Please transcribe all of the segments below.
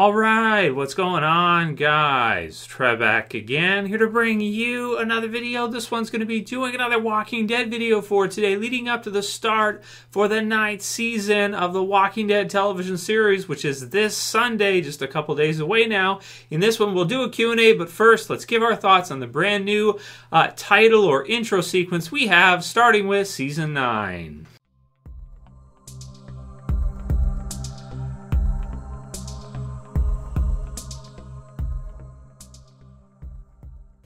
All right, what's going on, guys? Trev back again, here to bring you another video. This one's going to be doing another Walking Dead video for today, leading up to the start for the 9th season of the Walking Dead television series, which is this Sunday, just a couple days away now. In this one, we'll do a Q&A, but first, let's give our thoughts on the brand new title or intro sequence we have, starting with Season 9.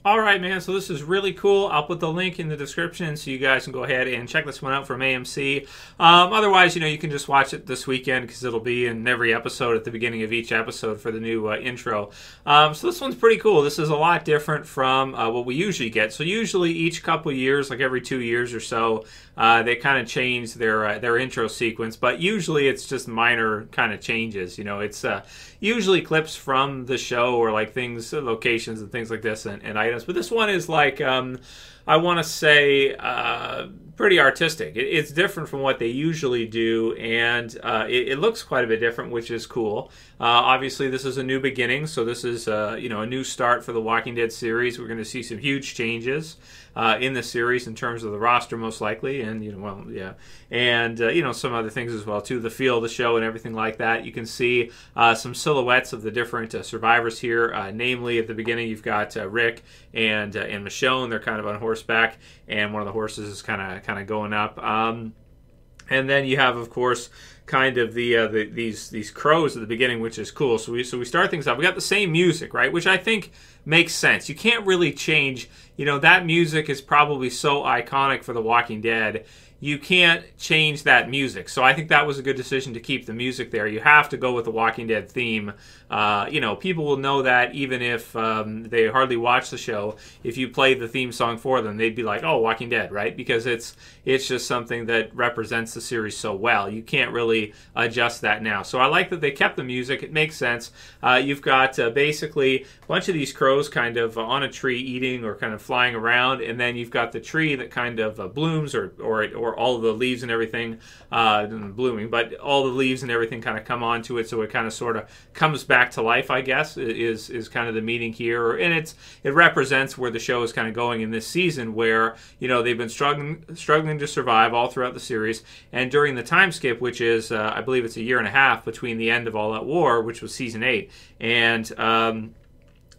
Alright, man, so this is really cool. I'll put the link in the description so you guys can go ahead and check this one out from AMC. Otherwise, you can just watch it this weekend because it'll be in every episode at the beginning of each episode for the new intro. So this one's pretty cool. This is a lot different from what we usually get. So usually each couple years, like every 2 years or so, they kind of change their intro sequence, but usually it's just minor kind of changes. It's usually clips from the show or like things, locations and things like this and items. But this one is like, I want to say, pretty artistic. It's different from what they usually do, and it looks quite a bit different, which is cool. Obviously, this is a new beginning, so this is a new start for the Walking Dead series. We're going to see some huge changes in the series in terms of the roster, most likely, and some other things as well too. The feel of the show and everything like that. You can see some silhouettes of the different survivors here. Namely, at the beginning, you've got Rick and Michonne. They're kind of on horseback, and one of the horses is kind of going up. And then you have, of course, kind of these crows at the beginning, which is cool. So we start things off. We got the same music, right? Which I think makes sense. You can't really change. That music is probably so iconic for The Walking Dead. You can't change that music. So I think that was a good decision to keep the music there. You have to go with the Walking Dead theme. People will know that even if they hardly watch the show. If you play the theme song for them, they'd be like, oh, Walking Dead, right? Because it's just something that represents the series so well. You can't really adjust that now. So I like that they kept the music. It makes sense. You've got basically a bunch of these crows kind of on a tree eating or kind of flying around, and then you've got the tree that kind of blooms or all of the leaves and everything blooming, but all the leaves and everything kind of come onto it, so it kind of sort of comes back to life, I guess, is kind of the meaning here. And it represents where the show is kind of going in this season, where they've been struggling to survive all throughout the series, and during the time skip, which is I believe it's a year and a half between the end of All Out War, which was season 8, and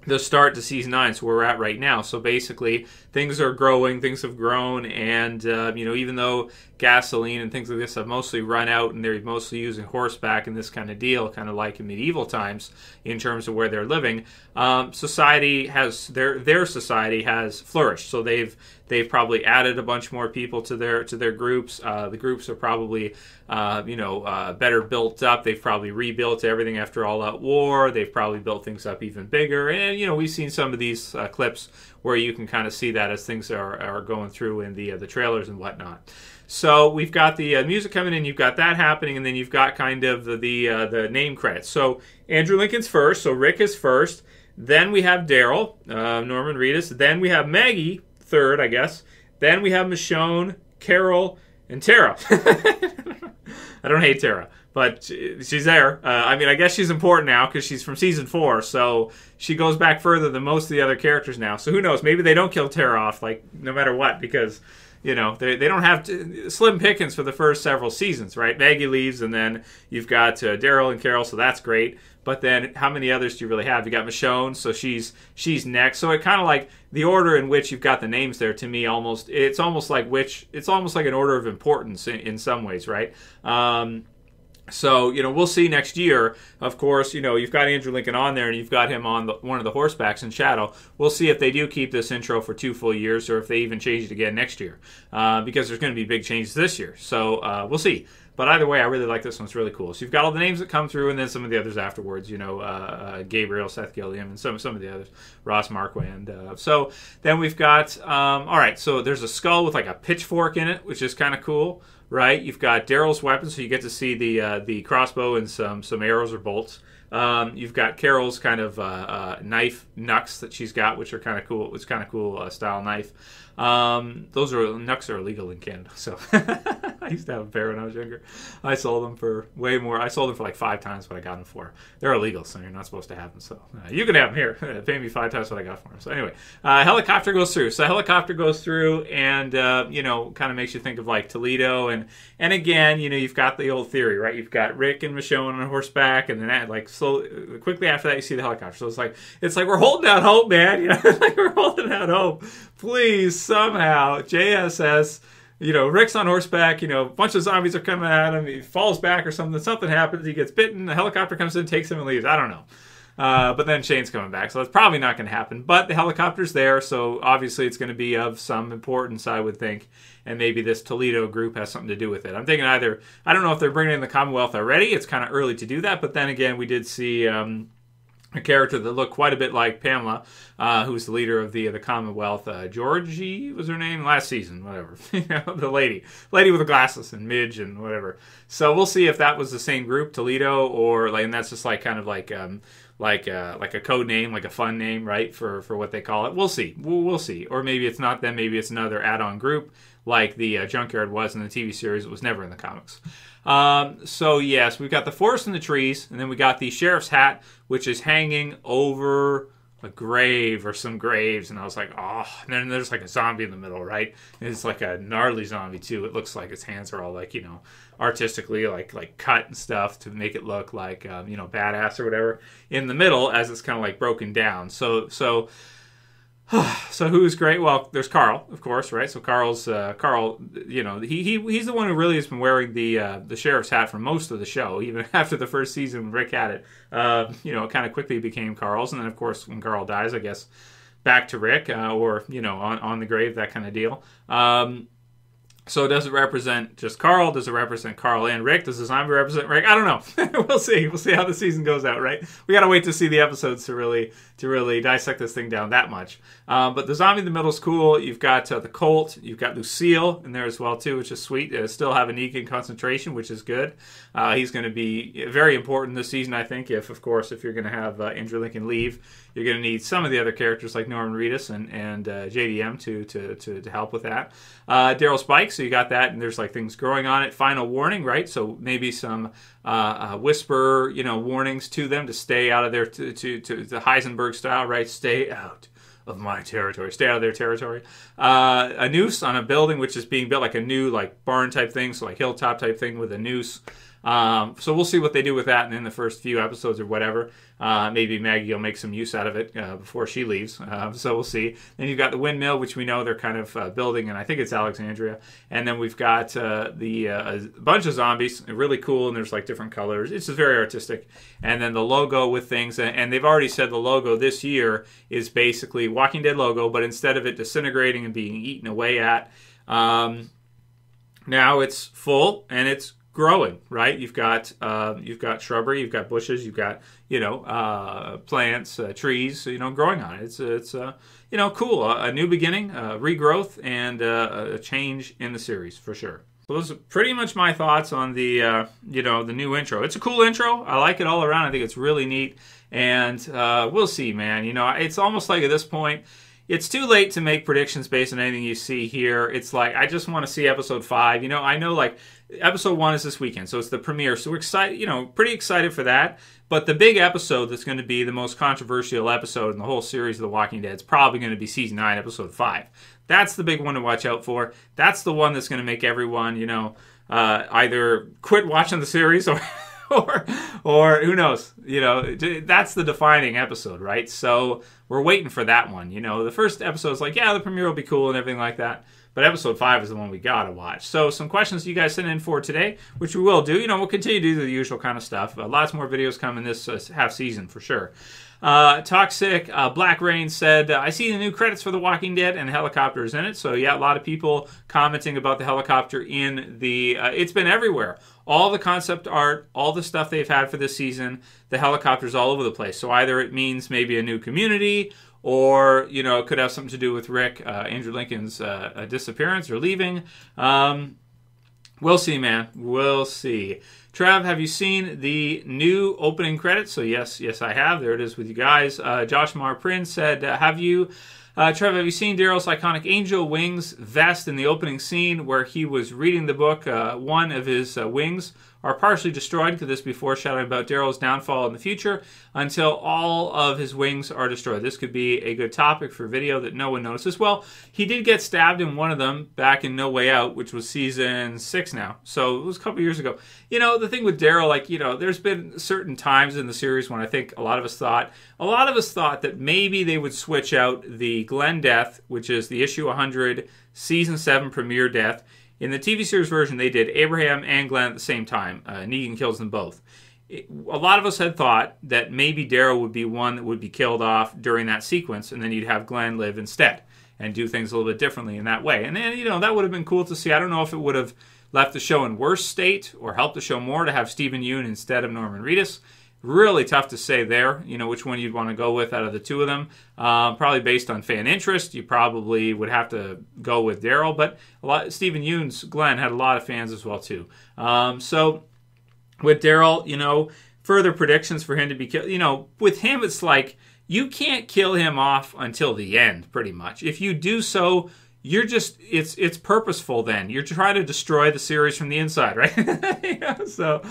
the start to season 9, so where we're at right now. So basically, things are growing, things have grown, and even though gasoline and things like this have mostly run out, and they're mostly using horseback and this kind of deal, kind of like in medieval times in terms of where they're living, society has their society has flourished. So they've probably added a bunch more people to their groups. The groups are probably better built up. They've probably rebuilt everything after All Out War. They've probably built things up even bigger. And we've seen some of these clips where you can kind of see that as things are going through in the trailers and whatnot. So we've got the music coming in, you've got that happening, and then you've got kind of the name credits. So Andrew Lincoln's first, so Rick is first. Then we have Daryl, Norman Reedus. Then we have Maggie, third, I guess. Then we have Michonne, Carol, and Tara. I don't hate Tara, but she's there. I guess she's important now because she's from season 4, so she goes back further than most of the other characters now. So who knows? Maybe they don't kill Tara off, no matter what, because they don't have slim pickings for the first several seasons, right? Maggie leaves, and then you've got Daryl and Carol, so that's great. But then how many others do you really have? You got Michonne, so she's next. So it kind of like the order in which you've got the names there, to me, it's almost like an order of importance in some ways, right? So, we'll see next year. Of course, you've got Andrew Lincoln on there, and you've got him on one of the horsebacks in Shadow. We'll see if they do keep this intro for 2 full years, or if they even change it again next year, because there's going to be big changes this year. So we'll see. But either way, I really like this one. It's really cool. So you've got all the names that come through, and then some of the others afterwards. Gabriel, Seth Gilliam, and some of the others, Ross Marquand. So then we've got all right. So there's a skull with like a pitchfork in it, which is kind of cool. Right, you've got Daryl's weapon, so you get to see the crossbow and some arrows or bolts. You've got Carol's kind of knife knucks that she's got, which are kind of cool. It's kind of cool style knife. Those knucks are illegal in Canada, so I used to have a pair when I was younger. I sold them for way more. I sold them for like 5 times what I got them for. They're illegal, so you're not supposed to have them. So you can have them here. Pay me 5 times what I got for them. So anyway, helicopter goes through. So helicopter goes through and, kind of makes you think of like Toledo. And again, you've got the old theory, right? You've got Rick and Michonne on horseback. And then quickly after that, you see the helicopter. So it's like we're holding out hope, man. Like we're holding out hope. Please, somehow, JSS... Rick's on horseback, a bunch of zombies are coming at him, he falls back or something happens, he gets bitten, the helicopter comes in, takes him and leaves. I don't know. But then Shane's coming back, so that's probably not going to happen. But the helicopter's there, so obviously it's going to be of some importance, I would think. And maybe this Toledo group has something to do with it. I'm thinking either, I don't know if they're bringing in the Commonwealth already, it's kind of early to do that, but then again, we did see... a character that looked quite a bit like Pamela, who's the leader of the Commonwealth. Georgie was her name last season, whatever. The lady with the glasses and Midge and whatever. So we'll see if that was the same group, Toledo, or and that's just like kind of like a code name, like a fun name, right, for what they call it. We'll see. We'll see. Or maybe it's not them. Maybe it's another add-on group, like the Junkyard was in the TV series. It was never in the comics. So yes, we've got the forest and the trees, and then we got the sheriff's hat, which is hanging over a grave or some graves, and I was like, oh, and then there's like a zombie in the middle, right? And it's like a gnarly zombie too. It looks like its hands are all like, artistically like cut and stuff to make it look like, badass or whatever in the middle as it's kind of like broken down. So who's great? Well, there's Carl, of course, right? So Carl's Carl. He's the one who really has been wearing the sheriff's hat for most of the show. Even after the first season, when Rick had it, it kind of quickly became Carl's, and then of course when Carl dies, I guess back to Rick, or on the grave, that kind of deal. So does it represent just Carl? Does it represent Carl and Rick? Does the zombie represent Rick? I don't know. We'll see. We'll see how the season goes out, right? We got to wait to see the episodes to really dissect this thing down that much. But the zombie in the middle is cool. You've got the Colt. You've got Lucille in there as well, too, which is sweet. Still have a Negan concentration, which is good. He's going to be very important this season, I think, if you're going to have Andrew Lincoln leave. You're going to need some of the other characters like Norman Reedus and JDM to help with that. Daryl Spike, so you got that, and there's like things growing on it. Final warning, right? So maybe some whisper, warnings to them to stay out of their to the Heisenberg style, right? Stay out of my territory. Stay out of their territory. A noose on a building which is being built, like a new like barn type thing, so like hilltop type thing with a noose. So we'll see what they do with that in the first few episodes or whatever. Maybe Maggie will make some use out of it before she leaves. So we'll see. Then you've got the windmill, which we know they're kind of building, and I think it's Alexandria. And then we've got a bunch of zombies, really cool, and there's like different colors. It's just very artistic. And then the logo with things, and they've already said the logo this year is basically Walking Dead logo, but instead of it disintegrating and being eaten away at, now it's full and it's growing, right? You've got shrubbery, you've got bushes, you've got plants, trees, growing on it. It's cool. A new beginning, regrowth, and a change in the series for sure. So those are pretty much my thoughts on the the new intro. It's a cool intro. I like it all around. I think it's really neat, and we'll see, man. It's almost like at this point, it's too late to make predictions based on anything you see here. It's like, I just want to see episode 5. I know like episode 1 is this weekend, so it's the premiere. So we're excited, pretty excited for that. But the big episode that's going to be the most controversial episode in the whole series of The Walking Dead is probably going to be season 9, episode 5. That's the big one to watch out for. That's the one that's going to make everyone, either quit watching the series or or who knows, that's the defining episode, right? So we're waiting for that one. The first episode is like, yeah, the premiere will be cool and everything like that. But episode 5 is the one we gotta watch. So some questions you guys sent in for today, which we will do. We'll continue to do the usual kind of stuff. Lots more videos coming this half season for sure. Toxik Blackrain said, I see the new credits for The Walking Dead and helicopters in it. So yeah, a lot of people commenting about the helicopter in the, it's been everywhere. All the concept art, all the stuff they've had for this season, the helicopters all over the place. So either it means maybe a new community, or, it could have something to do with Rick, Andrew Lincoln's disappearance or leaving. We'll see, man. We'll see. Trev, have you seen the new opening credits? So yes, I have. There it is with you guys. Josmar Prin said, Trev, have you seen Daryl's iconic angel wings vest in the opening scene where he was reading the book? One of his wings are partially destroyed. Could this be foreshadowing about Daryl's downfall in the future until all of his wings are destroyed? This could be a good topic for video that no one notices. Well, he did get stabbed in one of them back in No Way Out, which was season 6 now. So it was a couple years ago. You know, the thing with Daryl, like, you know, there's been certain times in the series when I think a lot of us thought that maybe they would switch out the Glenn death, which is the issue 100, season 7 premiere death. In the TV series version, they did Abraham and Glenn at the same time. Negan kills them both. A lot of us had thought that maybe Daryl would be one that would be killed off during that sequence, and then you'd have Glenn live instead and do things a little bit differently in that way. And then, you know, that would have been cool to see. I don't know if it would have left the show in worse state or helped the show more to have Stephen Yeun instead of Norman Reedus. Really tough to say there, you know, which one you'd want to go with out of the two of them. Probably based on fan interest, you probably would have to go with Daryl, but Stephen Yeun's Glenn had a lot of fans as well, too. So with Daryl, you know, further predictions for him to be killed. You know, with him, it's like you can't kill him off until the end, pretty much. If you do so, you're just, it's purposeful then. You're trying to destroy the series from the inside, right? You know, so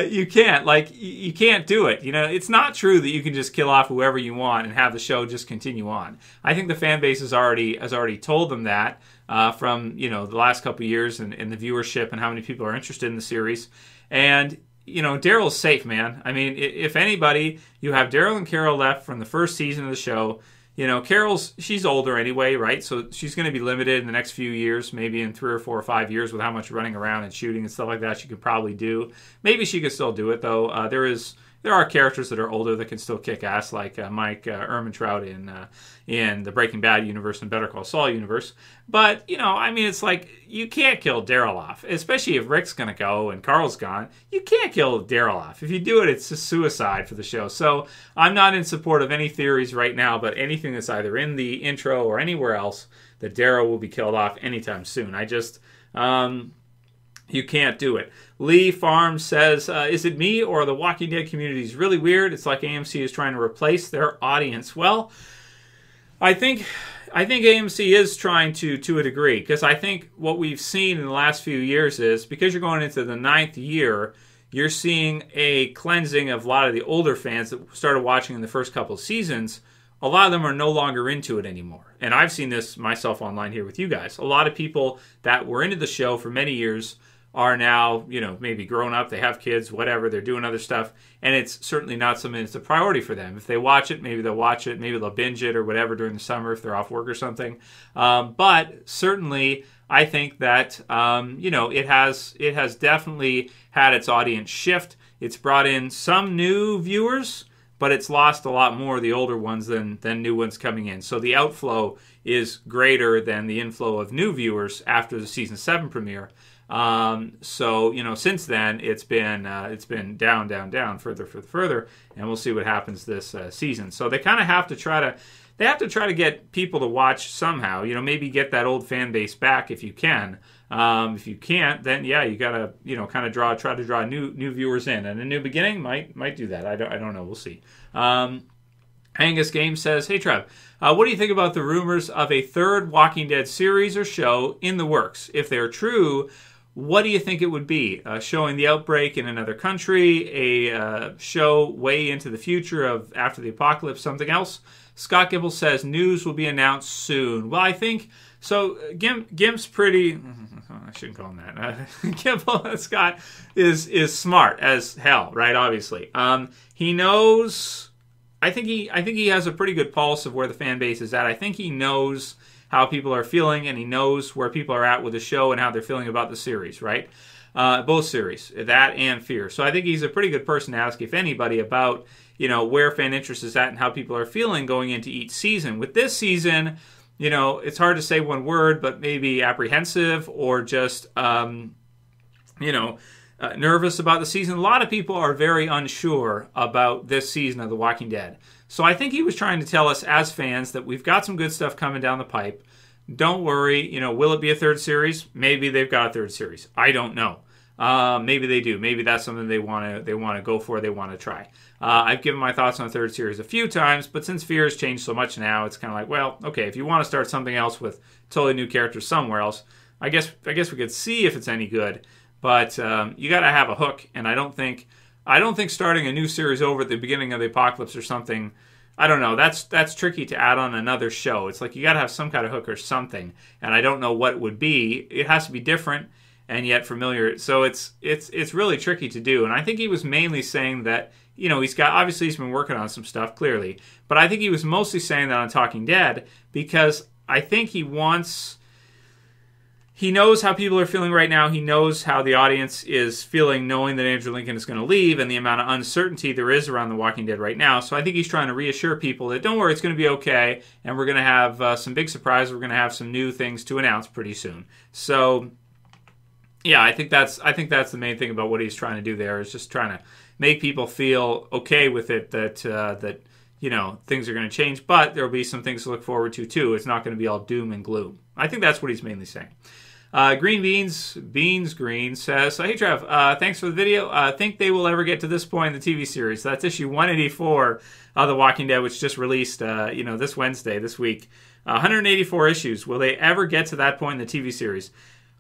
you can't do it. You know, it's not true that you can just kill off whoever you want and have the show just continue on. I think the fan base has already told them that from, you know, the last couple of years and the viewership and how many people are interested in the series. And, you know, Daryl's safe, man. I mean, if anybody, you have Daryl and Carol left from the first season of the show. You know, she's older anyway, right? So she's going to be limited in the next few years, maybe in 3 or 4 or 5 years with how much running around and shooting and stuff like that she could probably do. Maybe she could still do it, though. There are characters that are older that can still kick ass, like Mike Ehrmantraut in the Breaking Bad universe and Better Call Saul universe. But, you know, I mean, it's like, you can't kill Daryl off, especially if Rick's going to go and Carl's gone. You can't kill Daryl off. If you do it, it's just suicide for the show. So I'm not in support of any theories right now, but anything that's either in the intro or anywhere else that Daryl will be killed off anytime soon. I just... you can't do it. Lee Farm says, is it me or the Walking Dead community is really weird? It's like AMC is trying to replace their audience. Well, I think AMC is trying to a degree, because I think what we've seen in the last few years is, because you're going into the 9th year, you're seeing a cleansing of a lot of the older fans that started watching in the first couple of seasons. A lot of them are no longer into it anymore. And I've seen this myself online here with you guys. A lot of people that were into the show for many years are now, you know, maybe grown up, they have kids, whatever, they're doing other stuff, and it's certainly not something that's a priority for them. If they watch it, maybe they'll binge it or whatever during the summer if they're off work or something. But certainly, I think that, you know, it has definitely had its audience shift. It's brought in some new viewers, but it's lost a lot more of the older ones than new ones coming in. So the outflow is greater than the inflow of new viewers after the season 7 premiere. So, you know, since then it's been down, further, and we'll see what happens this season. So they kind of have to try to get people to watch somehow. You know, maybe get that old fan base back if you can. If you can't, then yeah, you gotta, you know, kind of try to draw new viewers in, and a new beginning might do that. I don't know. We'll see. Angus Game says, hey Trev, what do you think about the rumors of a 3rd Walking Dead series or show in the works? If they're true, what do you think it would be? Showing the outbreak in another country, a show way into the future of after the apocalypse, something else? Scott Gibble says news will be announced soon. Well, I think so. Gimp's pretty. I shouldn't call him that. Gibble Scott is smart as hell, right? Obviously, he knows. I think he has a pretty good pulse of where the fan base is at. I think he knows how people are feeling, and he knows where people are at with the show and how they're feeling about the series, right? Both series, that and Fear. So I think he's a pretty good person to ask, if anybody, about, you know, where fan interest is at and how people are feeling going into each season. With this season, you know, it's hard to say one word, but maybe apprehensive or just, you know, nervous about the season. A lot of people are very unsure about this season of The Walking Dead. So I think he was trying to tell us as fans that we've got some good stuff coming down the pipe, don't worry. You know, will it be a third series? Maybe they've got a third series. I don't know. Maybe they do. Maybe that's something they want to go for. They want to try. I've given my thoughts on the third series a few times, but since Fear has changed so much now, it's kind of like, well, okay, if you want to start something else with totally new characters somewhere else, I guess we could see if it's any good. But you got to have a hook, and I don't think starting a new series over at the beginning of the apocalypse or something. I don't know. That's tricky to add on another show. It's like you got to have some kind of hook or something, and I don't know what it would be. It has to be different and yet familiar. So it's really tricky to do. And I think he was mainly saying that, you know, he's been working on some stuff clearly, but I think he was mostly saying that on Talking Dead because I think he knows how people are feeling right now. He knows how the audience is feeling knowing that Andrew Lincoln is going to leave and the amount of uncertainty there is around The Walking Dead right now. So I think he's trying to reassure people that don't worry, it's going to be okay, and we're going to have some big surprises. We're going to have some new things to announce pretty soon. So yeah, I think that's the main thing about what he's trying to do there, is just trying to make people feel okay with it, that you know, things are going to change, but there'll be some things to look forward to too. It's not going to be all doom and gloom. I think that's what he's mainly saying. Green Beans Green says, hey Trev, thanks for the video. I think they will ever get to this point in the TV series. That's issue 184 of The Walking Dead, which just released, this Wednesday, this week. 184 issues. Will they ever get to that point in the TV series?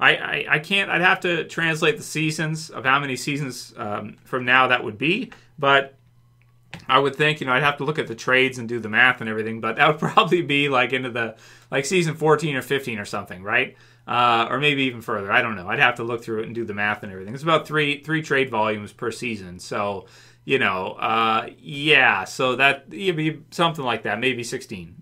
I can't. I'd have to translate the seasons of how many seasons from now that would be, but I would think, I'd have to look at the trades and do the math and everything, but that would probably be like into the season 14 or 15 or something, right? Or maybe even further. I don't know. I'd have to look through it and do the math and everything. It's about three trade volumes per season, so yeah. So that it'd be something like that, maybe 16,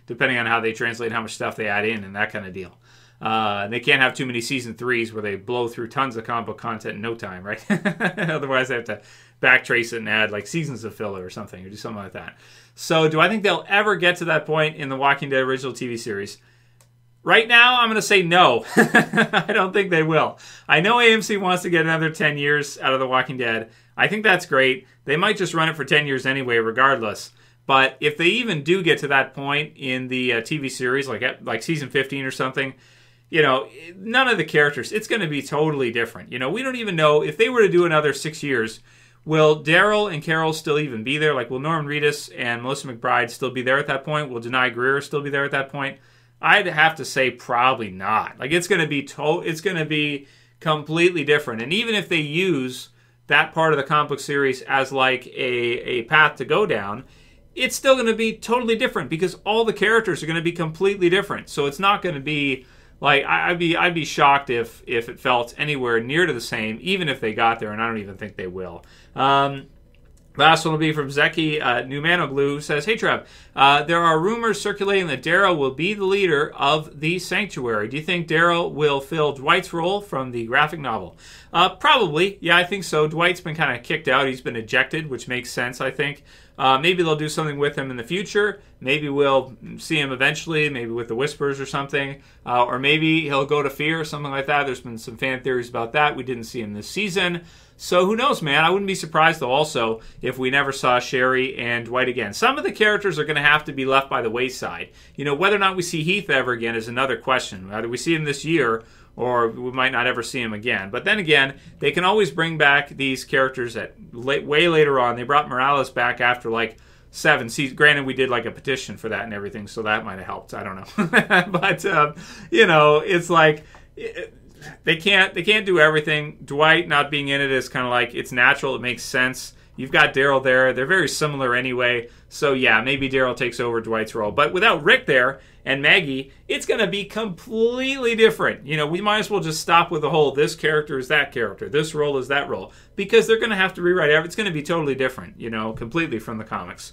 depending on how they translate, how much stuff they add in, and that kind of deal. They can't have too many season 3s where they blow through tons of comic book content in no time, right? Otherwise, they have to backtrace it and add like seasons of filler or something, or do something like that. So, do I think they'll ever get to that point in the Walking Dead original TV series? Right now, I'm going to say no. I don't think they will. I know AMC wants to get another 10 years out of The Walking Dead. I think that's great. They might just run it for 10 years anyway, regardless. But if they even do get to that point in the TV series, like season 15 or something, none of the characters, it's going to be totally different. We don't even know if they were to do another 6 years, will Daryl and Carol still even be there? Like, will Norman Reedus and Melissa McBride still be there at that point? Will Denai Greer still be there at that point? I'd have to say probably not. Like, it's going to be completely different. And even if they use that part of the comic book series as like a path to go down, it's still going to be totally different because all the characters are going to be completely different. So it's not going to be like, I'd be shocked if it felt anywhere near to the same, even if they got there, and I don't even think they will. Last one will be from Zeki Numanoglu, who says, hey Trev, there are rumors circulating that Daryl will be the leader of the Sanctuary. Do you think Daryl will fill Dwight's role from the graphic novel? Probably. Yeah, I think so. Dwight's been kind of kicked out. He's been ejected, which makes sense, I think. Maybe they'll do something with him in the future. Maybe we'll see him eventually, maybe with the Whispers or something. Or maybe he'll go to Fear or something like that. There's been some fan theories about that. We didn't see him this season. So who knows, man? I wouldn't be surprised, though, also, if we never saw Sherry and Dwight again. Some of the characters are going to have to be left by the wayside. Whether or not we see Heath ever again is another question. Whether we see him this year, or we might not ever see him again. But then again, they can always bring back these characters way later on. They brought Morales back after like 7 seasons. Granted, we did like a petition for that and everything, so that might have helped. I don't know. But, it's like... They can't do everything. Dwight not being in it is kind of like, it's natural. It makes sense. You've got Daryl there. They're very similar anyway. So yeah, maybe Daryl takes over Dwight's role. But without Rick there and Maggie, it's going to be completely different. We might as well just stop with the whole, this character is that character, this role is that role. Because they're going to have to rewrite everything. It's going to be totally different, completely from the comics.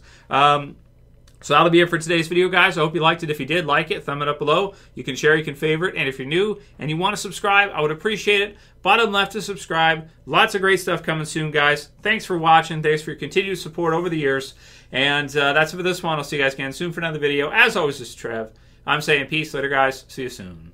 So that'll be it for today's video, guys. I hope you liked it. If you did like it, thumb it up below. You can share, you can favorite. And if you're new and you want to subscribe, I would appreciate it. Bottom left to subscribe. Lots of great stuff coming soon, guys. Thanks for watching. Thanks for your continued support over the years. And that's it for this one. I'll see you guys again soon for another video. As always, this is Trev. I'm saying peace. Later, guys. See you soon.